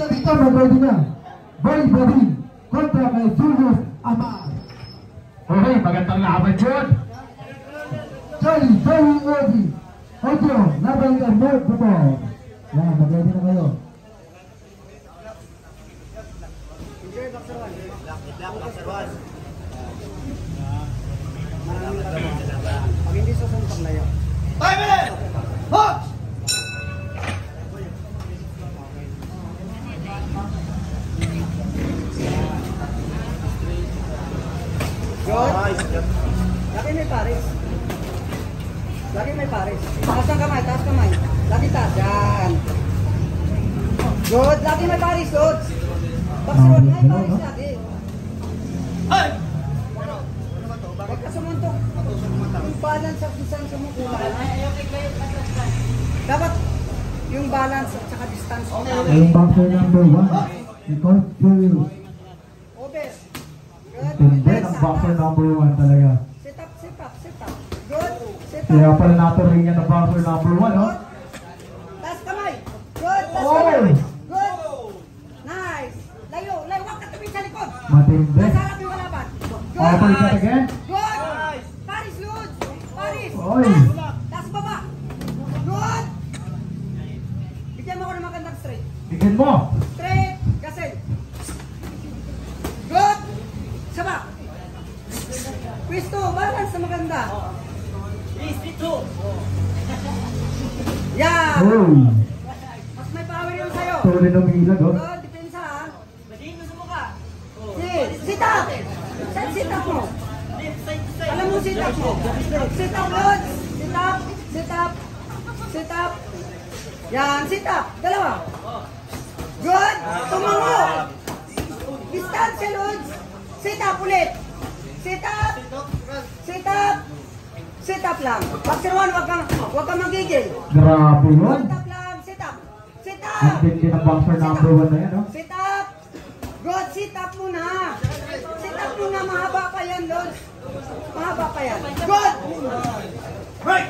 Dito mag-ready na. Boy Bobby kontra kay Julius Amar. Okay, magandang laban yun. Joy Odi. Audio, laban ka North Bubong. Yan, mag-ready na kayo. Pag hindi susuntok na yun. 5 minutes! Hot! Good. Lagi may pares. Lagi may pares. Taas ang kamay, taas kamay. Lagi taas. Yan. Good. Lagi may pares, good. Pagsunod, may pares lagi. Ay! Huwag ka sumuntok. Yung balance sa isang sumukulan. Dapat yung balance at saka distance. Yung boxer number 1, ikaw Julius. Over. Good. Tindi ang boxer number 1 talaga. Sit up, sit up, sit up. Good. Sit up. Kaya pala naturing yan ang boxer number 1, no? Taas kamay. Good. Taas Oh! kamay. Good. Nice. Layo. Layo. Huwag ka tabi sa likod. Matindi. Masarap yung kalaban. Good. Over that again. Good. Paris, Lud. Paris. Oy. Taas. Taas baba. Good. Bigyan mo ako ng magandang straight. Bigyan mo. Straight. Gasel. Good. Saba. Pwisto. Balance na maganda. Yan. Oy. Mas may power yun sa'yo. Tuloy ng ilag, oh. Good. Depensa ha. Sit up. Saan sit up mo? Alam mo sit up mo. Sit up, Lord. Sit up. Sit up. Sit up. Yan. Sit up. Dalawa. Good. Tumango. Distansya, Lord. Sit up ulit. Sit up. Sit up. Sit up lang. Boxer 1, wag kang magigil. Grabe yun. Sit up lang. Sit up. Sit up. Ang tindi ng boxer number 1 na yan, no? Sit up. Good. Sit up muna. Sit up muna. Mahaba pa yan, Lord. Mahaba pa yan. Good. Break!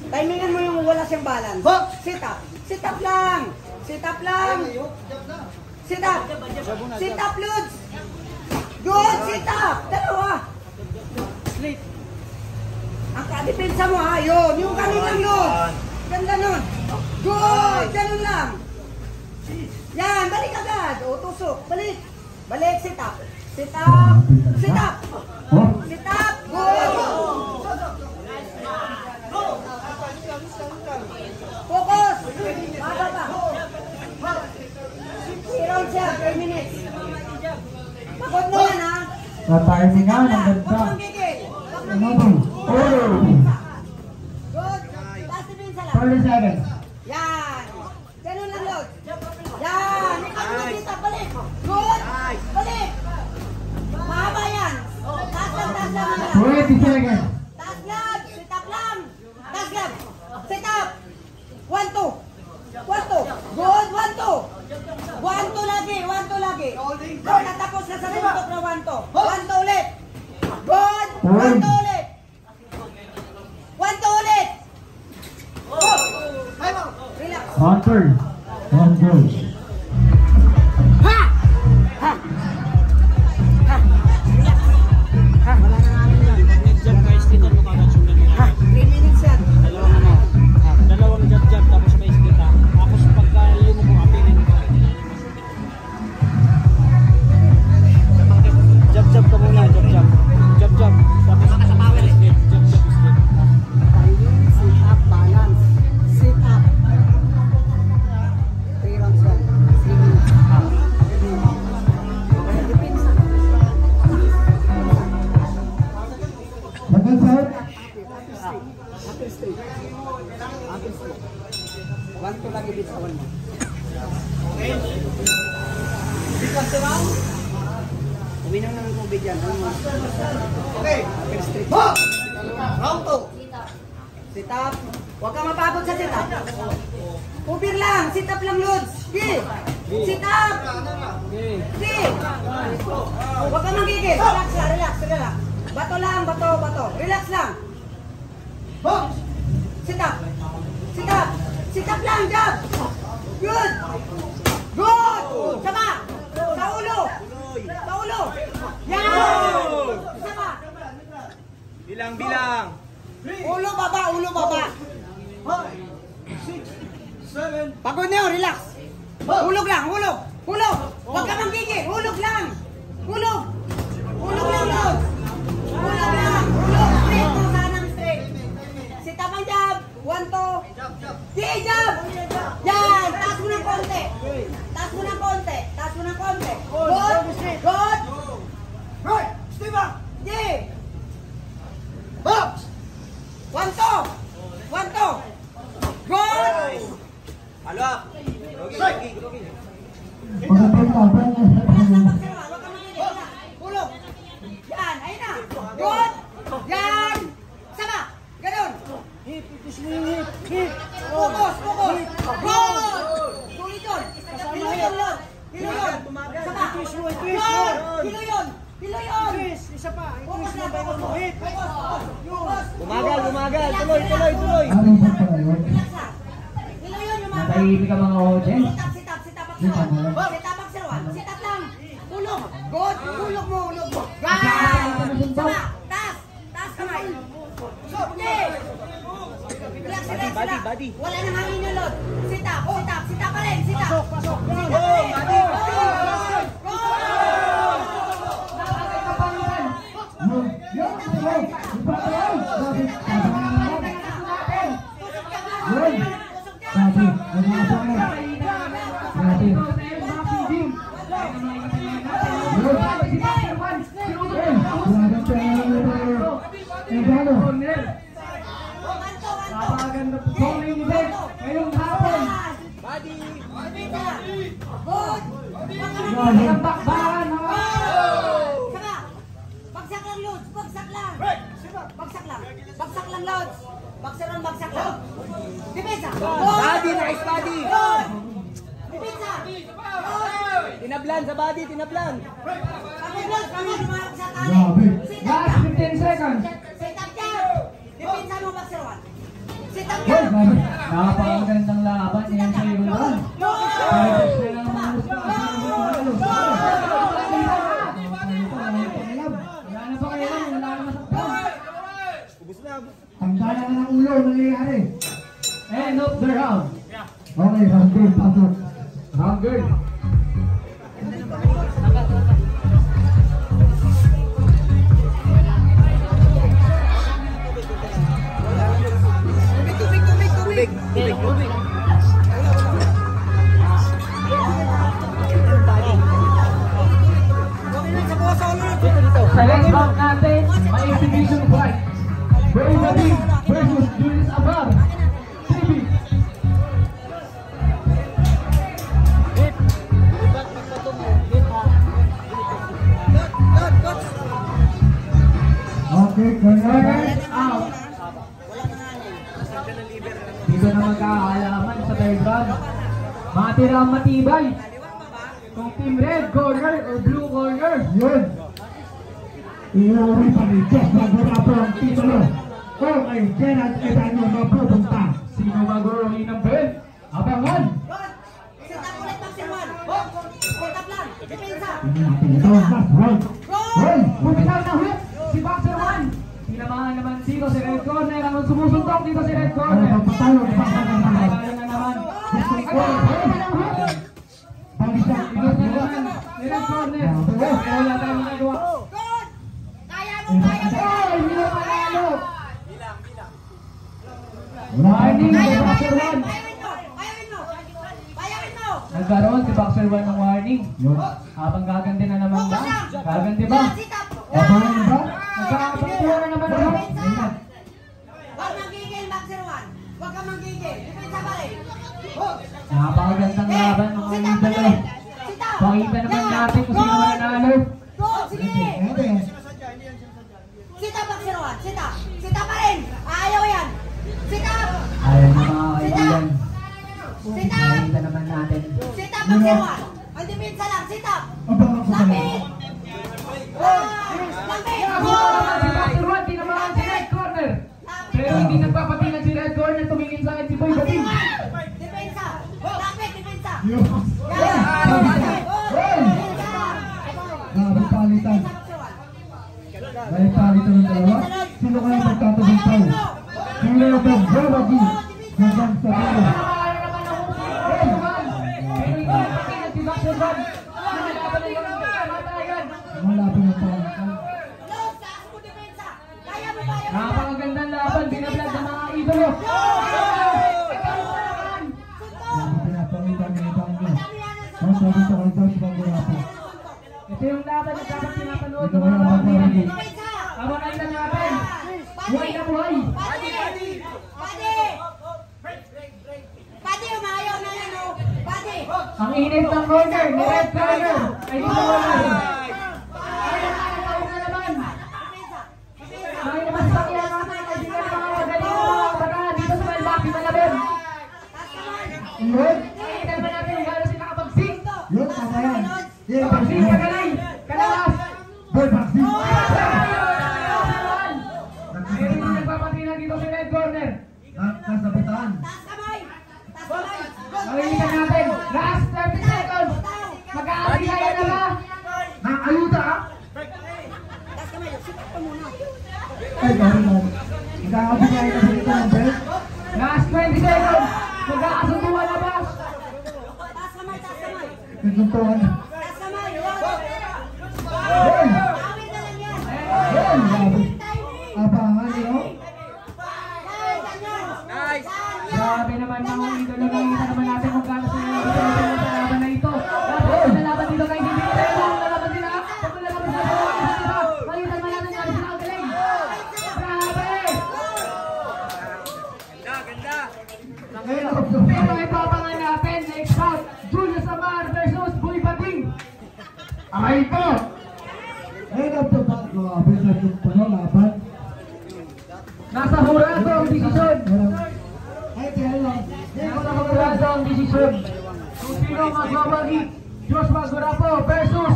Timingan mo yung wala siyang balance. Sit up. Sit up lang. Sit up lang. Sit up. Sit up, Lord. Good. Sit up. Dalawa. Sleep. Ang kadepensa mo ha. Yun. Yung ganun lang yun. Ganda nun. Good. Ganun lang. Yan. Balik agad. O, tusok. Balik. Balik. Sit up. Sit up. Sit up. Oh. Sit up. Good. Focus. Baba pa. Round siya. 3 minutes. Pagod mo yan ha. Sa timing nga, ang Huwag ganda. kang gigil. Huwag kang Ano gigil. ba? Oh. Good. Taas na sa lang. 30 seconds. Yan. Ganun lang, Lord. Yan. Ikaw mo dito. Balik. Good. Balik. Mahaba yan. Taas lang, taas lang. 20 seconds. Taas lang. Sit up lang. Taas lang. Sit up. 1, 2. 1, 2. Good. 1, 2. 1, 2 lagi. 1, 2 lagi. Good. Natapos na sa suntok na 1, 2. 1, 2 ulit. Good. 1, 2 ulit. 1, 2 ulit. Relax. Hunter. One goal. Ha! Ha! Ha! Ha! Wala na namin yan. Jab guys, dito mo kagad yung ganyan. Ha! 3 minutes yan. Dalawang jab tapos may kita. Tapos pagka yun mo apilin ko. Jab ka muna, jab. Tapos sa power jab split. Timing, sit up, balance. Sit up. 3 rounds yan. 3 minutes. Kaya depends. Second set. Happy state. Happy state. 1, 2 lagi bitawan mo. Uminom na ng tubig yan. Okay! Happy state. Round 2! Sit up. Huwag ka mapagod sa sit up. Upir lang. Sit up lang, Lods. Sige. Sit up. Sige. Huwag ka magigil. Relax lang, relax. Bato lang, bato. Relax lang. Sit up. Sit up. Sit up lang, jab. Good. Good. Yan! Isa pa. Bilang. Ulo baba, ulo baba. 6, 7. Pagod na yun, relax. Hulog lang, hulog. Hulog. Huwag ka manggigil, hulog lang. Hulog. Hulog lang, Lord. Hulog lang. Hulog. Straight mo sanang straight. Sit up ang jab. 1, 2. Di jab. Yan. Taas mo ng konti. Taas mo ng konti. Taas mo ng konti. Good. Good. Right. Stay back. Di. Box. 1, 2. 1, 2. Good. Follow up. Rogi. Magandang laban niya. Relax lang magsawa. Huwag ka manginig. Relax. Hulog. Yan. Ayun na. Good. Yan. Sama. Ganun. Focus. Focus. Good. Tuloy yun. Hilo yun, Lord. Hilo yun. Sama. Good. Hilo yun. Hilo yun. Isa pa. Focus lang. Focus. Focus. Bumagal. Tuloy. Aring sa tayo. Relax lang. Hilo yun yung mga. Natahimik ka mga audience. Sit up, Baksawan. Sit up, Baksawan. Sit up lang. Hulog. Good. Hulog mo. Yan. Sama. Taas. Taas kamay. Okay. Relax lang. Wala nang hangin yung load. Sit up pa rin. Sit up. Pasok. Sit up pa rin. Napakaganda po sa main event ngayong hapon. Good. Ang bakbakan mga Saka. Bagsak lang, Lods. Bagsak lang. Bagsak lang, Lods. Bagsak lang. Depensa. Body, nice body. Good. Depensa. Good. Tinablan sa body. Pagod, Lods. Pagod. Lumarap sa tali. Grabe. Sit up last lang. 15 seconds. Sit up dyan. Depensa mo, Baksawan. Sit up Hoy, dyan. grabe. Napakagandang laban niyan sa iyo lang. Tanggalan na ng ulo, nangyayari. End of the round. Okay, round game, pasok. Round girl. Tubig. Sa next round natin, may exhibition fight. Brave David versus Julius Abar. TV. Okay, correct. Out. Dito na magkakaalaman sa third round. Matira ang matibay. Kung team red corner or blue corner. Yun. Iuwi pa ni Jeff Magurapo ang titulo. Kung ay Gerald Edanyo mapupunta. Sino magurumi ng belt? Abangan. Good. Sit up ulit, Baksawan. Sit up lang. Depensa. Tingnan natin ito. Last round. Hoy! Bumitaw na hit si Boxer 1. Tinamahan naman dito si Red Corner. Ang sumusuntok dito si Red Ano Corner. ba patalo? Pasok ang mga. Patalo na naman. Balisak. Ikot na naman ni Red Corner. Wala tayong magagawa. Good. Kaya mo. Ay, hindi na panalo. Warning Wala si pa. Boxer 1. Bayawin mo. Nagkaroon si Boxer 1 ng warning. Yun. Habang gaganti na naman ba? Gaganti ba? Sit up. Abangan ba? Nagkakapagpuha na naman ako. Depensa. Huwag manggigil, Baksawan. Huwag ka manggigil. Depensa pa rin. Napakagandang laban mga Sit up pa idolo. rin. Sit up. Pakita naman Yan. natin kung sino mananalo. Good. Sige. Ete. Sit up, Baksawan. Sit up. Sit up pa rin. Ayaw yan. Sit up. Ayaw na mga kaibigan. Sit up. Pakita naman natin. Sit up, Baksawan. Ang depensa lang. Sit up. Abangan ko Lapit. kayo. Lapit. Si Boxer 1, tinamaan si Red Corner. Pero hindi nagpapatingin si Red Corner, tumingin sa akin si Boy Bating. Depensa. Lapit, depensa. Yun. Yan. Hoy! Grabe palitan. Luzon. Lumalaban ng kamatayan. Ang laban ng pangalan. Napakagandang laban, binablog ng mga idolo. Pinapakita ng ibang nyo. Ang sabi sa kay Josh Bagurapo. Ito yung laban na dapat pinapanood ng mga kaibigan. Abangan natin. Buhay na buhay. Pati, umayaw na yan, oh. Pati. Ang init ng corner ni Red Corner ay dito wala. May namasakyan natin ang kaibigan ng mga magaling mga kabataan dito sa Malbaki, Malabon. Yun. Nakikita naman natin kung gano'n sila kapag-sing. Yun, tama yan. Yun, Kapag-sing, kagalay, kalawas. Boy, vaccine. Mayroon na nagpapatina dito sa Red Corner. Kasabitan. Taas kamay. Taas kamay. Makikita natin, last 30 seconds. Magkakabigaya na ba? Ayuda ah. Taas kamay. Sit up ka muna. Ay, gano'n lang. Ikakabigay na dito ng best. Last 20 seconds. Magkakasunduan na ba? Taas kamay. Taas kamay. Nagsuntuan. Taas kamay. Yun. Awit na lang yan. Yun, grabe. Timing. Abangan nyo. Nice. Grabe naman mga idolo. Nakikita naman natin kung gaano sila nagsisimula sa laban na ito. Dapat sa laban dito kay Hindi Pero. Lalaban sila. Pag lalaban sila sa mga isa. Makikita naman natin nga sila ang galing. Grabe! Pero ipapangan natin next bout. Julius Amar versus Boy Bading. Ay, ito. End of the bat. Grabe na yung laban. Nasa hurado ang desisyon. Ay, kaya lang. Nasa hurado ang desisyon. Kung sino magbabagi. Josh Bagurapo versus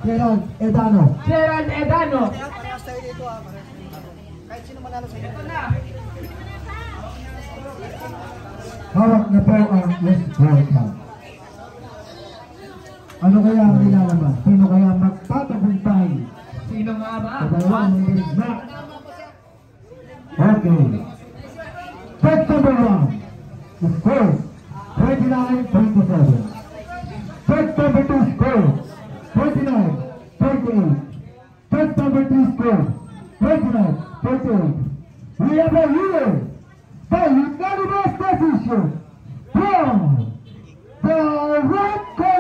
Gerald Edano. Gerald Edano. Parehas tayo dito ah. Kahit sino manalo sa inyo. Hawak na po ang West World Cup. Ano kaya ang nilalaman? Sino kaya magtatagumpay? Sino nga ba? Sa dalawang na. Okay. Set number 1. Score 29-27. Set number 2 score 29-28. Set number 3 score 29-28. We have a winner by unanimous decision from the red corner.